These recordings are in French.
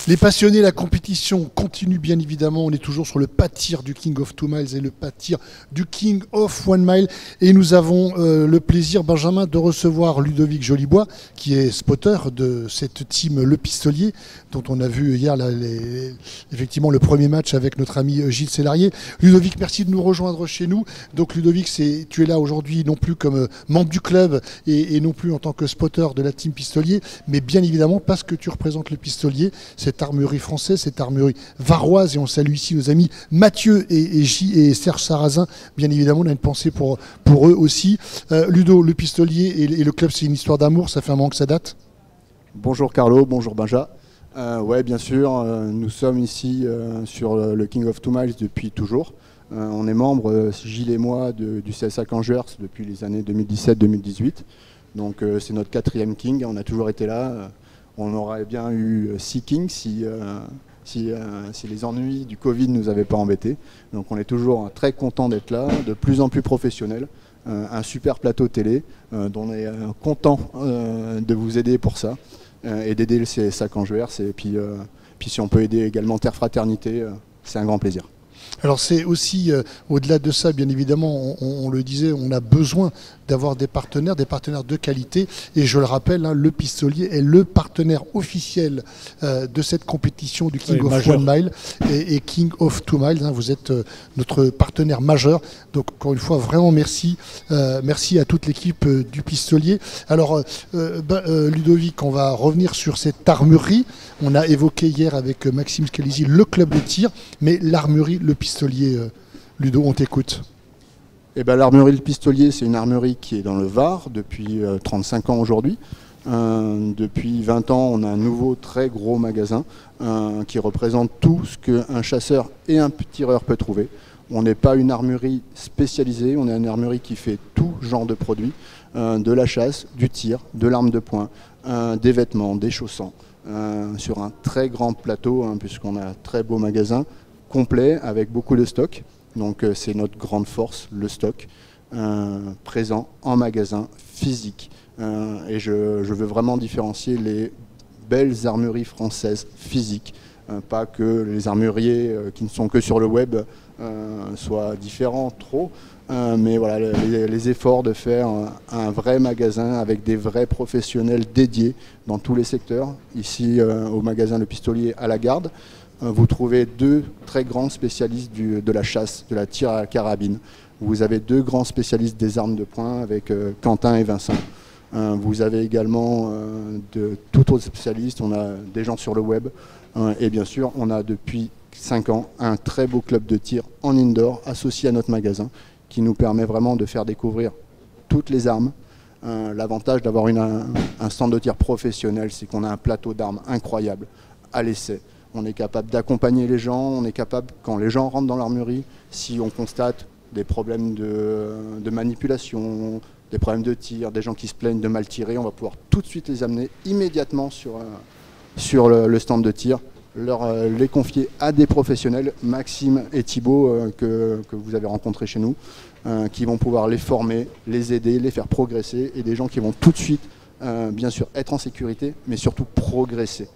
Les passionnés, la compétition continue bien évidemment. On est toujours sur le pâtir du King of 2 Miles et le pâtir du King of 1 Mile. Et nous avons le plaisir, Benjamin, de recevoir Ludovic Jolibois, qui est spotter de cette team Le Pistolier, dont on a vu hier effectivement le premier match avec notre ami Gilles Sellarié. Ludovic, merci de nous rejoindre chez nous. Donc Ludovic, tu es là aujourd'hui non plus comme membre du club et non plus en tant que spotter de la team Pistolier, mais bien évidemment parce que tu représentes le Pistolier, cette armurerie française, cette armurerie varoise, et on salue ici nos amis Mathieu et Serge Sarrazin. Bien évidemment, on a une pensée pour eux aussi. Ludo, le Pistolier et le club, c'est une histoire d'amour, ça fait un moment que ça date. Bonjour Carlo, bonjour Benja. Ouais, bien sûr, nous sommes ici sur le King of 2 Miles depuis toujours. On est membre, Gilles et moi, du CSA Angers depuis les années 2017-2018. Donc c'est notre 4e King, on a toujours été là. On aurait bien eu 6 Kings si les ennuis du Covid ne nous avaient pas embêtés. Donc on est toujours très content d'être là, de plus en plus professionnel. Un super plateau télé dont on est content de vous aider pour ça et d'aider le CSA Angers. Et puis si on peut aider également Terre Fraternité, c'est un grand plaisir. Alors c'est aussi, au-delà de ça, bien évidemment, on le disait, on a besoin d'avoir des partenaires de qualité. Et je le rappelle, hein, le Pistolier est le partenaire officiel de cette compétition du King of 1 Mile et King of 2 Miles. Hein, vous êtes notre partenaire majeur. Donc encore une fois, vraiment merci. Merci à toute l'équipe du Pistolier. Alors Ludovic, on va revenir sur cette armurerie. On a évoqué hier avec Maxime Scalisi le club de tir, mais l'armurerie, le Pistolier, Ludo, on t'écoute. Eh ben, l'armurerie Le Pistolier, c'est une armurerie qui est dans le Var depuis 35 ans aujourd'hui. Depuis 20 ans, on a un nouveau très gros magasin qui représente tout ce qu'un chasseur et un tireur peut trouver. On n'est pas une armurerie spécialisée, on est une armurerie qui fait tout genre de produits, de la chasse, du tir, de l'arme de poing, des vêtements, des chaussons, sur un très grand plateau, hein, puisqu'on a un très beau magasin complet avec beaucoup de stock. Donc c'est notre grande force, le stock, présent en magasin physique. Et je veux vraiment différencier les belles armureries françaises physiques. Pas que les armuriers qui ne sont que sur le web soient différents trop, mais voilà, les efforts de faire un vrai magasin avec des vrais professionnels dédiés dans tous les secteurs. Ici au magasin Le Pistolier à la Garde, vous trouvez 2 très grands spécialistes de la chasse, de la tir à la carabine. Vous avez 2 grands spécialistes des armes de poing avec Quentin et Vincent. Vous avez également de tout autre spécialiste, on a des gens sur le web. Et bien sûr, on a depuis 5 ans un très beau club de tir en indoor associé à notre magasin qui nous permet vraiment de faire découvrir toutes les armes. L'avantage d'avoir un stand de tir professionnel, c'est qu'on a un plateau d'armes incroyable à l'essai. On est capable d'accompagner les gens, on est capable, quand les gens rentrent dans l'armurerie, si on constate des problèmes de manipulation, des problèmes de tir, des gens qui se plaignent de mal tirer, on va pouvoir tout de suite les amener immédiatement sur le stand de tir, les confier à des professionnels, Maxime et Thibaut, que vous avez rencontrés chez nous, qui vont pouvoir les former, les aider, les faire progresser, et des gens qui vont tout de suite, bien sûr, être en sécurité, mais surtout progresser.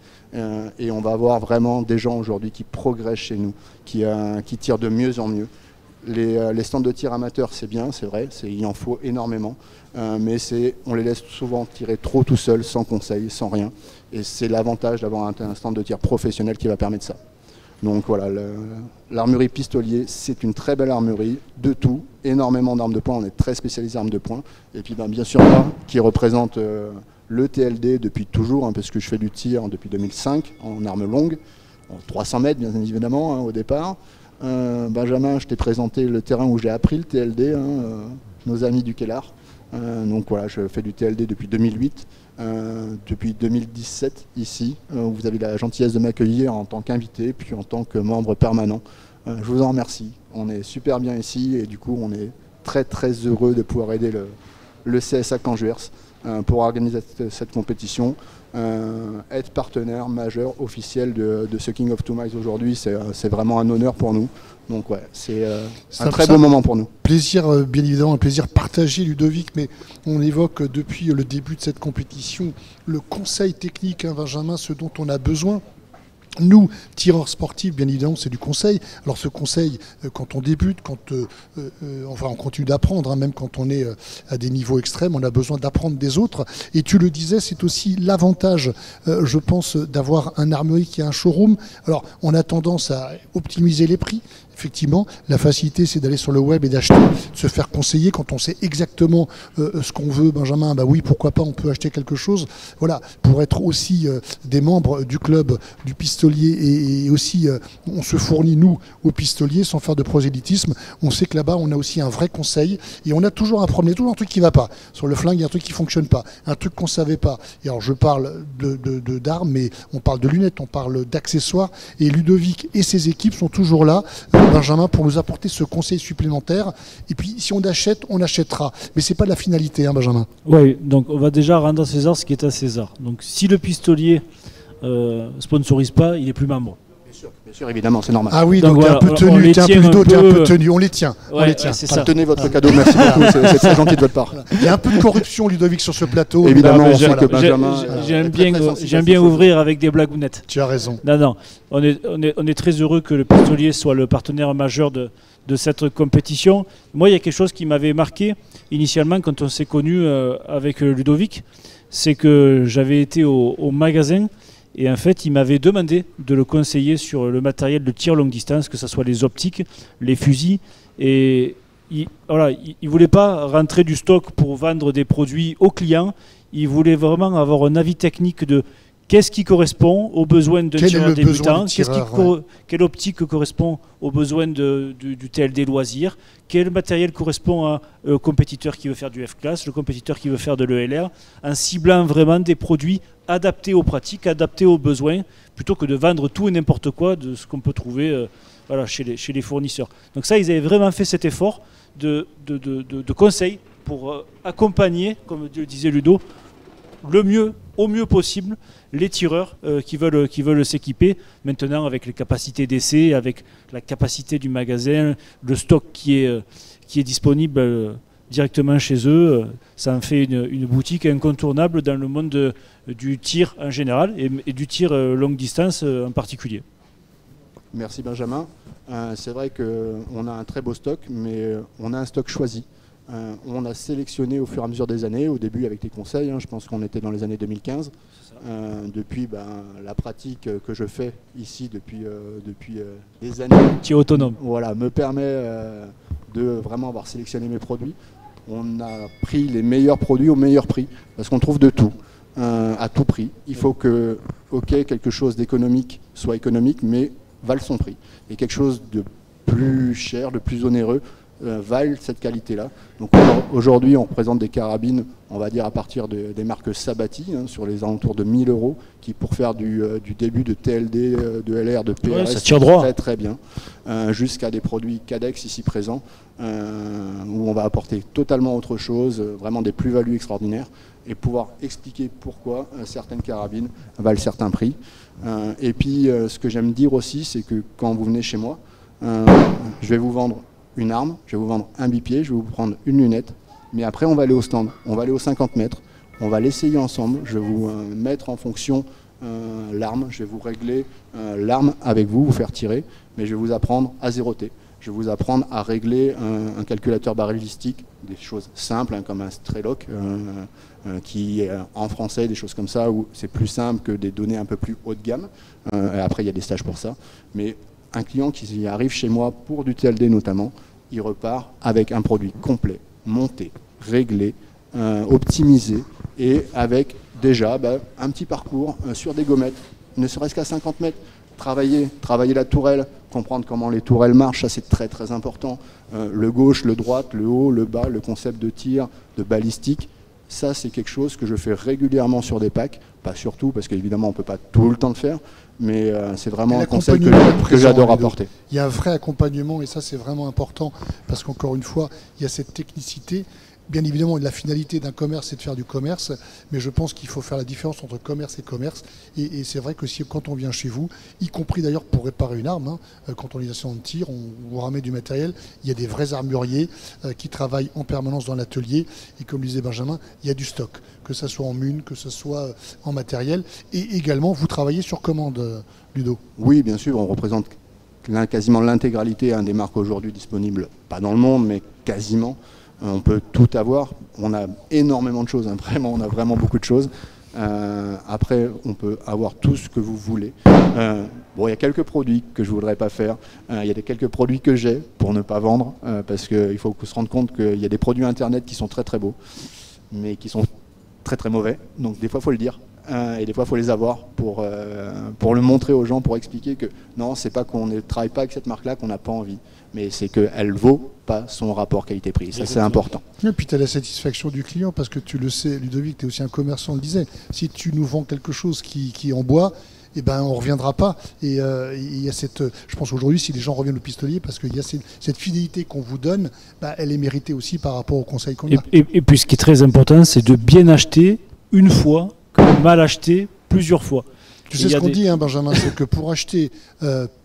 Et on va avoir vraiment des gens aujourd'hui qui progressent chez nous, qui tirent de mieux en mieux. Les stands de tir amateurs, c'est bien, c'est vrai, il en faut énormément, mais on les laisse souvent tirer trop tout seuls, sans conseil, sans rien. Et c'est l'avantage d'avoir un stand de tir professionnel qui va permettre ça. Donc voilà, l'armurerie Pistolier, c'est une très belle armurerie, de tout, énormément d'armes de poing, on est très spécialisé armes de poing. Et puis bien sûr moi, qui représente le TLD depuis toujours, hein, parce que je fais du tir depuis 2005 en arme longue, en 300 mètres bien évidemment, hein, au départ. Benjamin, je t'ai présenté le terrain où j'ai appris le TLD, hein, nos amis du Kellar. Donc voilà, je fais du TLD depuis 2008, depuis 2017 ici, où vous avez la gentillesse de m'accueillir en tant qu'invité, puis en tant que membre permanent. Je vous en remercie, on est super bien ici et du coup on est très très heureux de pouvoir aider le CSA Angers pour organiser cette compétition. Être partenaire majeur officiel de ce King of 2 Miles aujourd'hui, c'est vraiment un honneur pour nous. Donc ouais, c'est un très beau moment pour nous. Plaisir, bien évidemment, un plaisir partagé, Ludovic, mais on évoque depuis le début de cette compétition le conseil technique, hein, Benjamin, ce dont on a besoin. Nous, tireurs sportifs, bien évidemment, c'est du conseil. Alors ce conseil, quand on débute, enfin on continue d'apprendre, hein, même quand on est à des niveaux extrêmes, on a besoin d'apprendre des autres. Et tu le disais, c'est aussi l'avantage, je pense, d'avoir un armurier qui a un showroom. Alors on a tendance à optimiser les prix. Effectivement, la facilité, c'est d'aller sur le web et d'acheter, de se faire conseiller quand on sait exactement ce qu'on veut. Benjamin, bah oui, pourquoi pas, on peut acheter quelque chose. Voilà, pour être aussi des membres du club du pistolier et aussi, on se fournit, nous, aux pistoliers, sans faire de prosélytisme. On sait que là-bas, on a aussi un vrai conseil et on a toujours un problème, toujours un truc qui ne va pas. Sur le flingue, il y a un truc qui ne fonctionne pas, un truc qu'on ne savait pas. Et alors, je parle d'armes, mais on parle de lunettes, on parle d'accessoires. Et Ludovic et ses équipes sont toujours là, Benjamin, pour nous apporter ce conseil supplémentaire. Et puis, si on achète, on achètera. Mais ce n'est pas la finalité, hein, Benjamin. Oui, donc on va déjà rendre à César ce qui est à César. Donc, si le pistolier sponsorise pas, il n'est plus membre. Bien sûr, évidemment, c'est normal. Ah oui, donc t'es un peu tenu, t'es un peu Ludo, t'es un peu tenu, on les tient. Ouais, on les tient. Tenez votre cadeau, merci beaucoup, c'est très gentil de votre part. Il y a un peu de corruption, Ludovic, sur ce plateau. Évidemment, on sait que Benjamin. J'aime bien ouvrir avec des blagounettes. Tu as raison. Non, on est très heureux que le pistolier soit le partenaire majeur de cette compétition. Moi, il y a quelque chose qui m'avait marqué initialement quand on s'est connu avec Ludovic, c'est que j'avais été au magasin. Et en fait, il m'avait demandé de le conseiller sur le matériel de tir longue distance, que ce soit les optiques, les fusils. Et il ne voulait pas rentrer du stock pour vendre des produits aux clients. Il voulait vraiment avoir un avis technique de qu'est-ce qui correspond aux besoins d'un tireur débutant, quelle optique correspond aux besoins du TLD loisir, quel matériel correspond à un compétiteur qui veut faire du F-Class, le compétiteur qui veut faire de l'ELR, en ciblant vraiment des produits adaptés aux pratiques, adaptés aux besoins, plutôt que de vendre tout et n'importe quoi de ce qu'on peut trouver chez les fournisseurs. Donc ça, ils avaient vraiment fait cet effort de conseil pour accompagner, comme le disait Ludo, au mieux possible les tireurs qui veulent s'équiper. Maintenant, avec les capacités d'essai, avec la capacité du magasin, le stock qui est disponible directement chez eux, ça en fait une boutique incontournable dans le monde du tir en général et du tir longue distance en particulier. Merci Benjamin. C'est vrai qu'on a un très beau stock, mais on a un stock choisi. On a sélectionné au fur et à mesure des années, au début avec les conseils, je pense qu'on était dans les années 2015. Depuis la pratique que je fais ici depuis des années. Qui est autonome. Voilà, me permet de vraiment avoir sélectionné mes produits. On a pris les meilleurs produits au meilleur prix, parce qu'on trouve de tout, à tout prix. Il faut que, quelque chose d'économique soit économique, mais vale son prix. Et quelque chose de plus cher, de plus onéreux, valent cette qualité-là. Donc aujourd'hui, on représente des carabines, on va dire à partir des marques Sabati, sur les alentours de 1000 €, qui pour faire du début de TLD, de LR, de PRS, ça tire droit. très très bien, jusqu'à des produits Cadex ici présents, où on va apporter totalement autre chose, vraiment des plus-values extraordinaires, et pouvoir expliquer pourquoi certaines carabines valent certains prix. Et puis, ce que j'aime dire aussi, c'est que quand vous venez chez moi, je vais vous vendre une arme, je vais vous vendre un bipied, je vais vous prendre une lunette, mais après on va aller au stand, on va aller aux 50 mètres, on va l'essayer ensemble, je vais vous mettre en fonction l'arme, je vais vous régler l'arme avec vous, vous faire tirer, mais je vais vous apprendre à zéroter, je vais vous apprendre à régler un calculateur balistique, des choses simples comme un Strelok, qui est en français, des choses comme ça, où c'est plus simple que des données un peu plus haut de gamme, et après il y a des stages pour ça, mais un client qui arrive chez moi pour du TLD notamment, il repart avec un produit complet, monté, réglé, optimisé et avec déjà un petit parcours sur des gommettes, ne serait-ce qu'à 50 mètres. Travailler la tourelle, comprendre comment les tourelles marchent, ça c'est très très important. Le gauche, le droite, le haut, le bas, le concept de tir, de balistique, ça c'est quelque chose que je fais régulièrement sur des packs, pas surtout parce qu'évidemment on ne peut pas tout le temps le faire, mais c'est vraiment un conseil que j'adore apporter. Il y a un vrai accompagnement et ça c'est vraiment important parce qu'encore une fois, il y a cette technicité bien évidemment, la finalité d'un commerce, c'est de faire du commerce, mais je pense qu'il faut faire la différence entre commerce et commerce. Et c'est vrai que quand on vient chez vous, y compris d'ailleurs pour réparer une arme, quand on est en de tir, on vous ramène du matériel, il y a des vrais armuriers qui travaillent en permanence dans l'atelier. Et comme disait Benjamin, il y a du stock, que ce soit en mune, que ce soit en matériel. Et également, vous travaillez sur commande, Ludo. Oui, bien sûr, on représente quasiment l'intégralité des marques aujourd'hui disponibles, pas dans le monde, mais quasiment. On peut tout avoir, on a énormément de choses, vraiment, on a vraiment beaucoup de choses. Après, on peut avoir tout ce que vous voulez. Bon, il y a quelques produits que je ne voudrais pas faire. Il y a quelques produits que j'ai pour ne pas vendre, parce qu'il faut se rendre compte qu'il y a des produits Internet qui sont très très beaux, mais qui sont très très mauvais. Donc des fois, il faut le dire. Et des fois, il faut les avoir pour le montrer aux gens, pour expliquer que non, c'est pas qu'on ne travaille pas avec cette marque-là qu'on n'a pas envie, mais c'est qu'elle vaut pas son rapport qualité-prix. Ça, c'est important. Et puis, tu as la satisfaction du client, parce que tu le sais, Ludovic, tu es aussi un commerçant, on le disait. Si tu nous vends quelque chose qui est en bois, eh ben, on ne reviendra pas. Et il y a je pense aujourd'hui, si les gens reviennent au pistolier, parce qu'il y a cette fidélité qu'on vous donne, bah, elle est méritée aussi par rapport au conseil qu'on a. Et puis, ce qui est très important, c'est de bien acheter une fois, que mal acheter plusieurs fois. Tu sais ce qu'on dit, Benjamin, c'est que pour acheter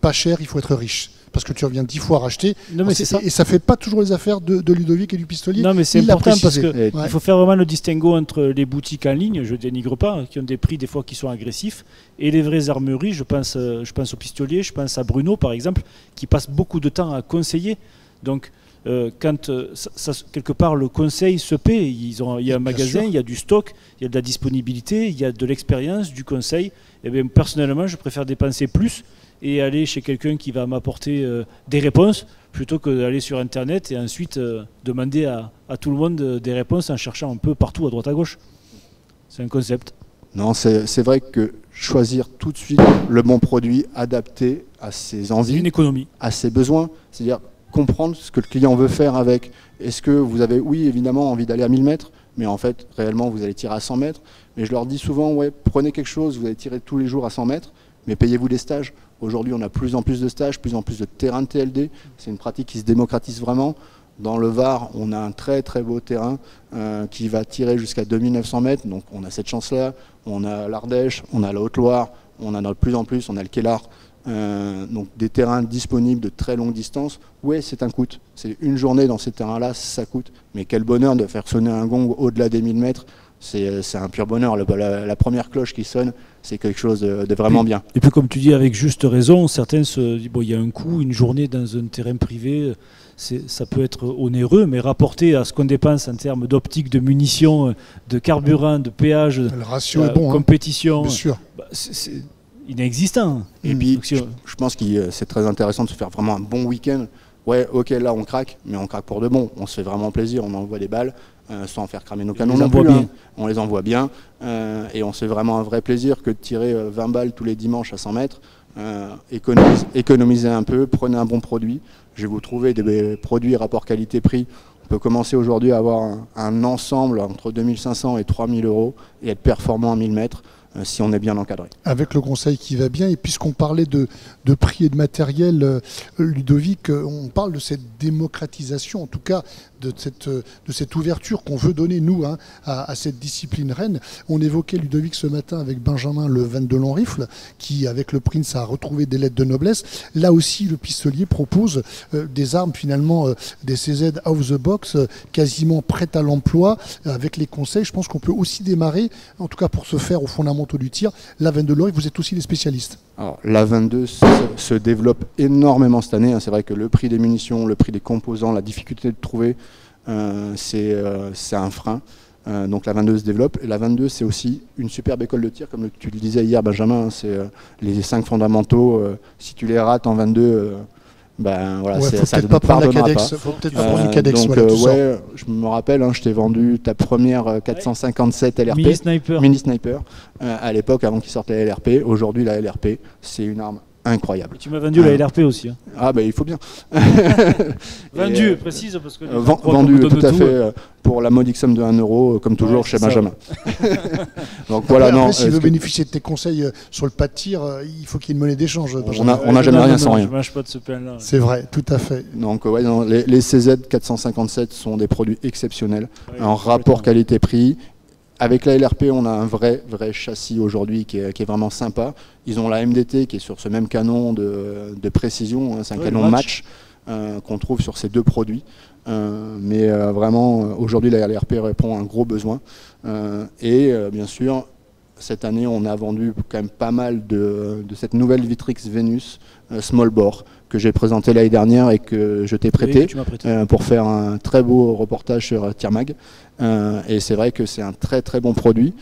pas cher, il faut être riche. Parce que tu reviens 10 fois racheter. Non, mais c'est ça. Et ça ne fait pas toujours les affaires de Ludovic et du pistolier. Non, mais c'est important parce qu'il faut faire vraiment le distinguo entre les boutiques en ligne, je ne dénigre pas, qui ont des prix des fois qui sont agressifs, et les vraies armeries. Je pense au pistolier, je pense à Bruno par exemple, qui passe beaucoup de temps à conseiller. Donc, quand quelque part le conseil se paie, il y a un magasin, il y a du stock, il y a de la disponibilité, il y a de l'expérience, du conseil. Et bien, personnellement, je préfère dépenser plus et aller chez quelqu'un qui va m'apporter des réponses plutôt que d'aller sur Internet et ensuite demander à tout le monde des réponses en cherchant un peu partout à droite à gauche. C'est un concept. Non, c'est vrai que choisir tout de suite le bon produit adapté à ses envies, une économie, à ses besoins, c'est-à-dire comprendre ce que le client veut faire avec. Est-ce que vous avez, oui, évidemment, envie d'aller à 1000 mètres, mais en fait, réellement, vous allez tirer à 100 mètres. Mais je leur dis souvent, ouais, prenez quelque chose, vous allez tirer tous les jours à 100 mètres, mais payez-vous des stages. Aujourd'hui, on a plus en plus de stages, plus en plus de terrains de TLD. C'est une pratique qui se démocratise vraiment. Dans le Var, on a un très très beau terrain qui va tirer jusqu'à 2900 mètres. Donc on a cette chance-là. On a l'Ardèche, on a la Haute-Loire, on a de plus en plus, on a le Kellar. Donc des terrains disponibles de très longue distance. Oui, c'est un coût. C'est une journée dans ces terrains-là, ça coûte. Mais quel bonheur de faire sonner un gong au-delà des 1000 mètres. C'est un pur bonheur. La première cloche qui sonne, c'est quelque chose de vraiment bien. Et puis comme tu dis avec juste raison, certains se disent, bon, il y a un coût, une journée dans un terrain privé, ça peut être onéreux, mais rapporté à ce qu'on dépense en termes d'optique, de munitions, de carburant, de péage, le ratio est bon, compétition, bien sûr. C'est inexistant. Et puis je pense que c'est très intéressant de se faire vraiment un bon week-end. Ouais, ok, là on craque, mais on craque pour de bon. On se fait vraiment plaisir, on envoie des balles, sans faire cramer nos canons non plus. On les envoie bien, et on se fait vraiment un vrai plaisir que de tirer 20 balles tous les dimanches à 100 mètres. Économisez un peu, prenez un bon produit. Je vais vous trouver des produits rapport qualité-prix. On peut commencer aujourd'hui à avoir un ensemble entre 2500 et 3000 euros et être performant à 1000 mètres. Si on est bien encadré. Avec le conseil qui va bien, et puisqu'on parlait de prix et de matériel, Ludovic, on parle de cette démocratisation, en tout cas de cette ouverture qu'on veut donner, nous, à cette discipline reine. On évoquait, Ludovic, ce matin avec Benjamin, le 22 long rifle, qui, avec le Prince, a retrouvé des lettres de noblesse. Là aussi, le pistolier propose des armes, finalement, des CZ out of the box, quasiment prêtes à l'emploi. Avec les conseils, je pense qu'on peut aussi démarrer, en tout cas pour se faire aux fondamentaux du tir, la 22 long rifle. Vous êtes aussi des spécialistes. Alors, la 22 se développe énormément cette année. C'est vrai que le prix des munitions, le prix des composants, la difficulté de trouver, c'est un frein. Donc la 22 se développe. Et la 22, c'est aussi une superbe école de tir, comme tu le disais hier, Benjamin. C'est les 5 fondamentaux. Si tu les rates en 22, ben voilà, ouais, ça ne te pardonnera pas. Faut peut-être pas prendre une Cadex. Donc voilà, ouais, je me rappelle, je t'ai vendu ta première 457 LRP. Mini Sniper. Mini Sniper. À l'époque, avant qu'il sorte la LRP. Aujourd'hui, la LRP, c'est une arme incroyable. Et tu m'as vendu la LRP aussi. Hein. Ah il faut bien. Vendu, précise, parce que... vendu, tout à fait, pour la modique somme de 1 euro, comme toujours chez Benjamin. Donc voilà, après, s'il veut bénéficier de tes conseils sur le pas de tir, il faut qu'il y ait une monnaie d'échange. On n'a jamais rien sans rien. Je ne mâche pas de ce pain-là. C'est vrai, tout à fait. Donc les CZ 457 sont des produits exceptionnels, en rapport qualité-prix. Avec la LRP, on a un vrai châssis aujourd'hui qui est vraiment sympa. Ils ont la MDT qui est sur ce même canon de précision, hein, c'est un canon match qu'on trouve sur ces deux produits. Mais vraiment, aujourd'hui, la LRP répond à un gros besoin. Bien sûr, cette année, on a vendu quand même pas mal de cette nouvelle Vitrix Venus Small Bore que j'ai présenté l'année dernière et que je t'ai prêté, pour faire un très beau reportage sur Tirmag. Et c'est vrai que c'est un très bon produit,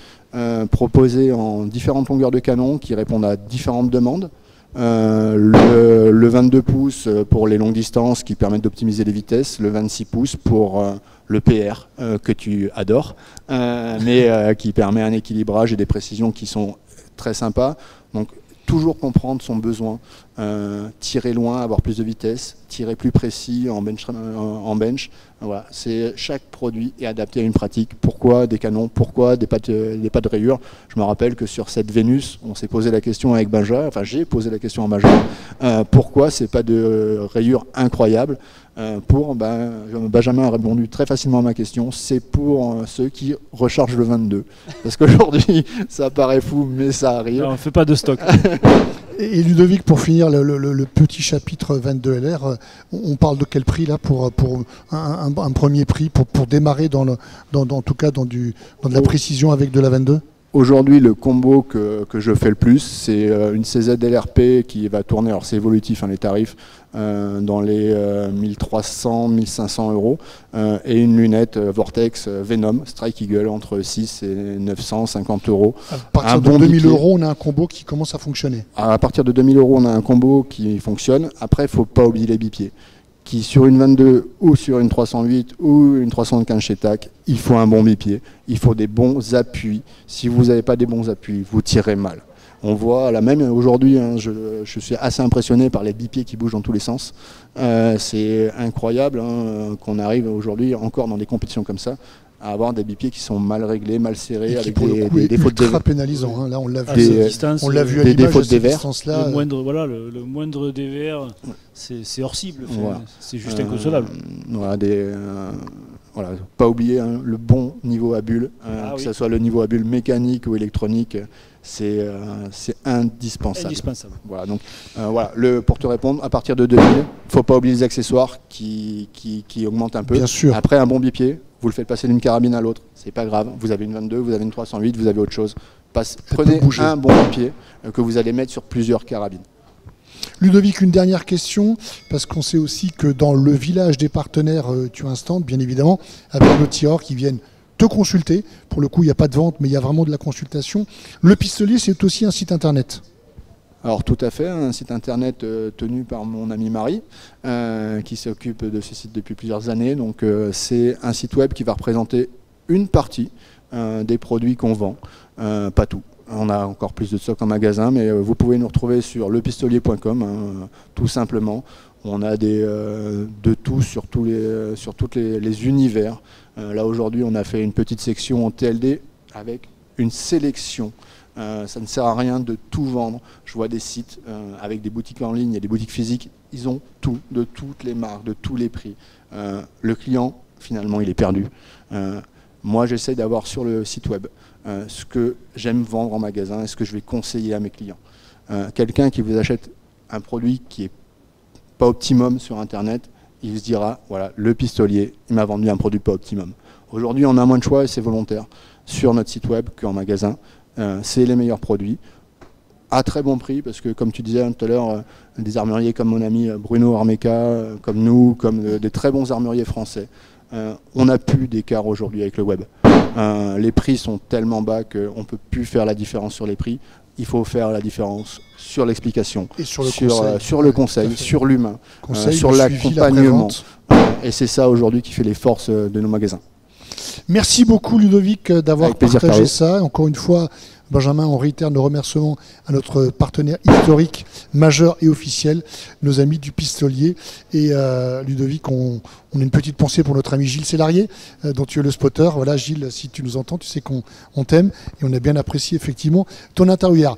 proposé en différentes longueurs de canon qui répondent à différentes demandes. Le 22 pouces pour les longues distances qui permettent d'optimiser les vitesses, le 26 pouces pour le PR que tu adores, mais qui permet un équilibrage et des précisions qui sont très sympas. Donc toujours comprendre son besoin, tirer loin, avoir plus de vitesse, tirer plus précis en bench. Voilà, chaque produit est adapté à une pratique. Pourquoi des canons? Pourquoi des pattes de rayures? Je me rappelle que sur cette Vénus, on s'est posé la question avec Benjamin, enfin j'ai posé la question à Benjamin, pourquoi ces pattes de rayures incroyables? Benjamin a répondu très facilement à ma question, c'est pour ceux qui rechargent le 22. Parce qu'aujourd'hui, ça paraît fou, mais ça arrive. Non, on ne fait pas de stock. Et Ludovic, pour finir le petit chapitre 22 LR, on parle de quel prix là pour un premier prix pour démarrer en tout cas dans de la précision avec de la 22? Aujourd'hui, le combo que je fais le plus, c'est une CZ LRP qui va tourner, alors c'est évolutif, hein, les tarifs, dans les 1300, 1500 euros, et une lunette Vortex Venom Strike Eagle entre 6 et 950 euros. À partir de 2000 euros, on a un combo qui commence à fonctionner. À partir de 2000 euros, on a un combo qui fonctionne. Après, il ne faut pas oublier les bipieds. Qui sur une 22 ou sur une 308 ou une 315 chez TAC, il faut un bon bipied, il faut des bons appuis. Si vous n'avez pas des bons appuis, vous tirez mal. On voit, là même aujourd'hui, hein, je suis assez impressionné par les bipieds qui bougent dans tous les sens. C'est incroyable hein, qu'on arrive aujourd'hui encore dans des compétitions comme ça à avoir des bipieds qui sont mal réglés, mal serrés, avec des défauts de dévers. Pénalisant. Hein. Là, on l'a vu à des défauts de dévers. Le moindre dévers, c'est hors cible. Voilà. C'est juste inconsolable. Pas oublier hein, le bon niveau à bulle, que ce soit le niveau à bulle mécanique ou électronique, c'est indispensable. Voilà, donc, pour te répondre, à partir de 2000, il ne faut pas oublier les accessoires qui augmentent un peu. Bien sûr. Après, un bon bipied, vous le faites passer d'une carabine à l'autre, c'est pas grave. Vous avez une 22, vous avez une 308, vous avez autre chose. Prenez un bon bipied que vous allez mettre sur plusieurs carabines. Ludovic, une dernière question, parce qu'on sait aussi que dans le village des partenaires, tu as un stand, bien évidemment, avec nos tireurs qui viennent te consulter. Pour le coup, il n'y a pas de vente, mais il y a vraiment de la consultation. Le Pistolier, c'est aussi un site internet. Alors tout à fait, un site internet tenu par mon ami Marie, qui s'occupe de ce site depuis plusieurs années. Donc c'est un site web qui va représenter une partie des produits qu'on vend, pas tout. On a encore plus de stock en magasin, mais vous pouvez nous retrouver sur lepistolier.com, hein, tout simplement. On a de tout sur tous les univers. Là aujourd'hui, on a fait une petite section en TLD avec une sélection. Ça ne sert à rien de tout vendre. Je vois des sites avec des boutiques en ligne et des boutiques physiques. Ils ont tout, de toutes les marques, de tous les prix. Le client, finalement, il est perdu. Moi, j'essaie d'avoir sur le site web ce que j'aime vendre en magasin et ce que je vais conseiller à mes clients. Quelqu'un qui vous achète un produit qui n'est pas optimum sur Internet, il se dira, voilà, le pistolier, il m'a vendu un produit pas optimum. Aujourd'hui, on a moins de choix et c'est volontaire sur notre site web qu'en magasin. C'est les meilleurs produits à très bon prix, parce que comme tu disais tout à l'heure, des armuriers comme mon ami Bruno Armeca, comme nous, comme des très bons armuriers français, on n'a plus d'écart aujourd'hui avec le web. Les prix sont tellement bas qu'on ne peut plus faire la différence sur les prix. Il faut faire la différence sur l'explication, sur le conseil, sur l'humain, sur l'accompagnement. Et c'est ça aujourd'hui qui fait les forces de nos magasins. Merci beaucoup Ludovic d'avoir partagé ça. Encore une fois, Benjamin, on réitère nos remerciements à notre partenaire historique, majeur et officiel, nos amis du Pistolier. Et Ludovic, on a une petite pensée pour notre ami Gilles Sélarié, dont tu es le spotter. Voilà, Gilles, si tu nous entends, tu sais qu'on t'aime et on a bien apprécié effectivement ton interview hier.